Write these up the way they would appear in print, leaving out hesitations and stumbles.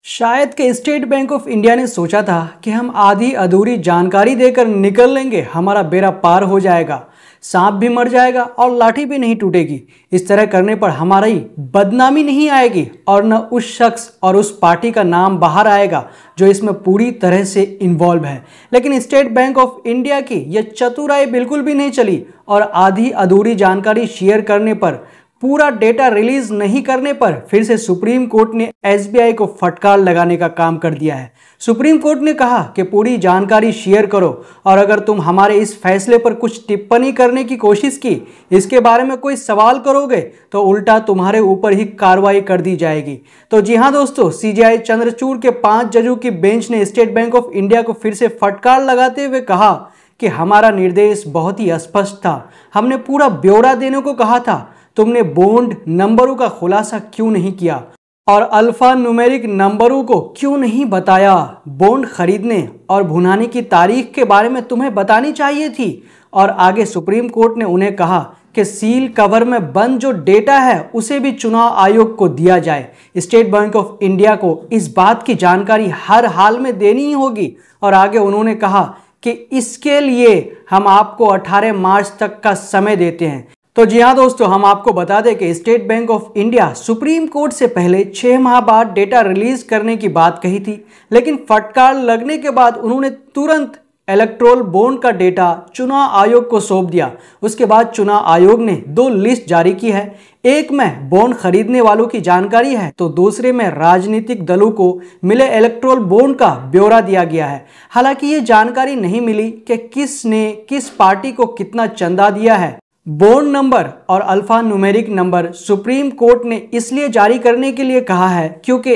शायद कि state bank of India ने सोचा था कि हम आधी अधूरी जानकारी देकर निकल लेंगे, हमारा बेड़ा पार हो जाएगा, सांप भी मर जाएगा और लाठी भी नहीं टूटेगी। इस तरह करने पर हमारी बदनामी नहीं आएगी और न उस शख्स और उस पार्टी का नाम बाहर आएगा जो इसमें पूरी तरह से इन्वॉल्व है। लेकिन स्टेट बैंक ऑफ इंडिया की यह चतुराई बिल्कुल भी नहीं चली और आधी अधूरी जानकारी शेयर करने पर, पूरा डेटा रिलीज नहीं करने पर फिर से सुप्रीम कोर्ट ने एसबीआई को फटकार लगाने का काम कर दिया है। सुप्रीम कोर्ट ने कहा कि पूरी जानकारी शेयर करो और अगर तुम हमारे इस फैसले पर कुछ टिप्पणी करने की कोशिश की, इसके बारे में कोई सवाल करोगे तो उल्टा तुम्हारे ऊपर ही कार्रवाई कर दी जाएगी। तो जी हाँ दोस्तों, सीजेआई चंद्रचूड़ के 5 जजों की बेंच ने स्टेट बैंक ऑफ इंडिया को फिर से फटकार लगाते हुए कहा कि हमारा निर्देश बहुत ही स्पष्ट था, हमने पूरा ब्यौरा देने को कहा था, तुमने बॉन्ड नंबरों का खुलासा क्यों नहीं किया और अल्फा न्यूमेरिक नंबरों को क्यों नहीं बताया। बॉन्ड खरीदने और भुनाने की तारीख के बारे में तुम्हें बतानी चाहिए थी। और आगे सुप्रीम कोर्ट ने उन्हें कहा कि सील कवर में बंद जो डेटा है उसे भी चुनाव आयोग को दिया जाए। स्टेट बैंक ऑफ इंडिया को इस बात की जानकारी हर हाल में देनी ही होगी। और आगे उन्होंने कहा कि इसके लिए हम आपको 18 मार्च तक का समय देते हैं। तो जी हाँ दोस्तों, हम आपको बता दें कि state bank of India supreme court से पहले 6 माह बाद डेटा रिलीज करने की बात कही थी, लेकिन फटकार लगने के बाद उन्होंने तुरंत इलेक्टोरल बॉन्ड का डेटा चुनाव आयोग को सौंप दिया। उसके बाद चुनाव आयोग ने 2 लिस्ट जारी की है, एक में बॉन्ड खरीदने वालों की जानकारी है तो दूसरे में राजनीतिक दलों को मिले इलेक्टोरल बॉन्ड का ब्यौरा दिया गया है। हालांकि ये जानकारी नहीं मिली कि किसने किस पार्टी को कितना चंदा दिया है। बॉन्ड नंबर और alpha numeric number supreme court ने इसलिए जारी करने के लिए कहा है क्योंकि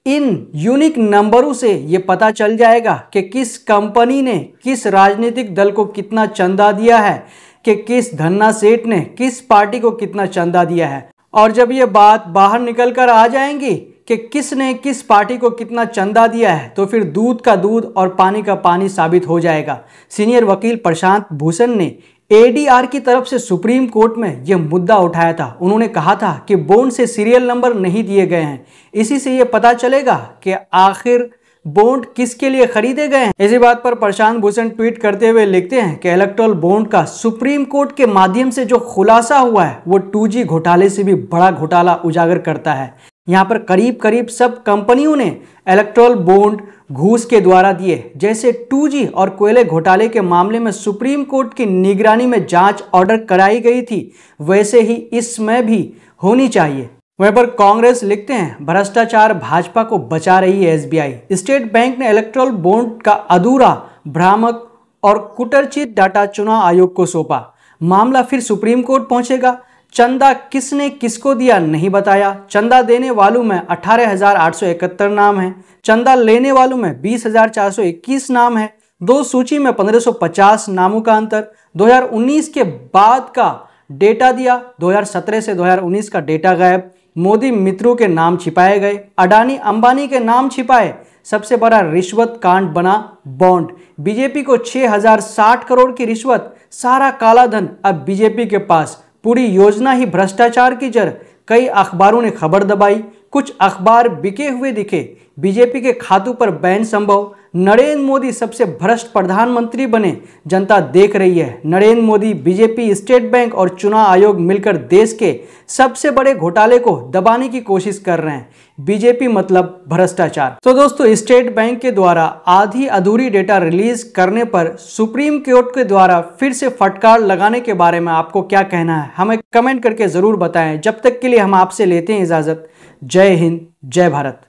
इन यूनिक नंबरों से ये पता चल जाएगा कि किस कंपनी ने किस राजनीतिक दल को कितना चंदा दिया है, कि किस धन्ना सेठ ने किस पार्टी को कितना चंदा दिया है। और जब ये बात बाहर निकल कर आ जाएंगी कि किसने किस पार्टी को कितना चंदा दिया है तो फिर दूध का दूध और पानी का पानी साबित हो जाएगा। सीनियर वकील प्रशांत भूषण ने एडीआर की तरफ से सुप्रीम कोर्ट में यह मुद्दा उठाया था। उन्होंने कहा था कि बॉन्ड से सीरियल नंबर नहीं दिए गए हैं, इसी से यह पता चलेगा कि आखिर बॉन्ड किसके लिए खरीदे गए हैं। इसी बात पर प्रशांत भूषण ट्वीट करते हुए लिखते हैं कि इलेक्टोरल बॉन्ड का सुप्रीम कोर्ट के माध्यम से जो खुलासा हुआ है वो 2G घोटाले से भी बड़ा घोटाला उजागर करता है। यहाँ पर करीब करीब सब कंपनियों ने इलेक्टोरल बॉन्ड घूस के द्वारा दिए। जैसे 2G और कोयले घोटाले के मामले में सुप्रीम कोर्ट की निगरानी में जांच ऑर्डर कराई गई थी, वैसे ही इसमें भी होनी चाहिए। वहीं पर कांग्रेस लिखते हैं भ्रष्टाचार भाजपा को बचा रही है एसबीआई। स्टेट बैंक ने इलेक्टोरल बॉन्ड का अधूरा, भ्रामक और कुटरचित डाटा चुनाव आयोग को सौंपा। मामला फिर सुप्रीम कोर्ट पहुंचेगा। चंदा किसने किसको दिया नहीं बताया। चंदा देने वालों में 18,871 नाम है, चंदा लेने वालों में 20,421 नाम है। 2 सूची में 1550 नामों का अंतर। 2019 के बाद का डेटा दिया, 2017 से 2019 का डेटा गायब। मोदी मित्रों के नाम छिपाए गए, अडानी अंबानी के नाम छिपाए। सबसे बड़ा रिश्वत कांड बना बॉन्ड। बीजेपी को 6,060 करोड़ की रिश्वत, सारा काला धन अब बीजेपी के पास। पूरी योजना ही भ्रष्टाचार की जड़। कई अखबारों ने खबर दबाई, कुछ अखबार बिके हुए दिखे। बीजेपी के खातों पर बैन संभव। नरेंद्र मोदी सबसे भ्रष्ट प्रधानमंत्री बने, जनता देख रही है। Narendra Modi, BJP, state bank और चुनाव आयोग मिलकर देश के सबसे बड़े घोटाले को दबाने की कोशिश कर रहे हैं। बीजेपी मतलब भ्रष्टाचार। तो दोस्तों, स्टेट बैंक के द्वारा आधी अधूरी डेटा रिलीज करने पर सुप्रीम कोर्ट के द्वारा फिर से फटकार लगाने के बारे में आपको क्या कहना है, हमें कमेंट करके जरूर बताएं। जब तक के लिए हम आपसे लेते हैं इजाजत। जय हिंद, जय भारत।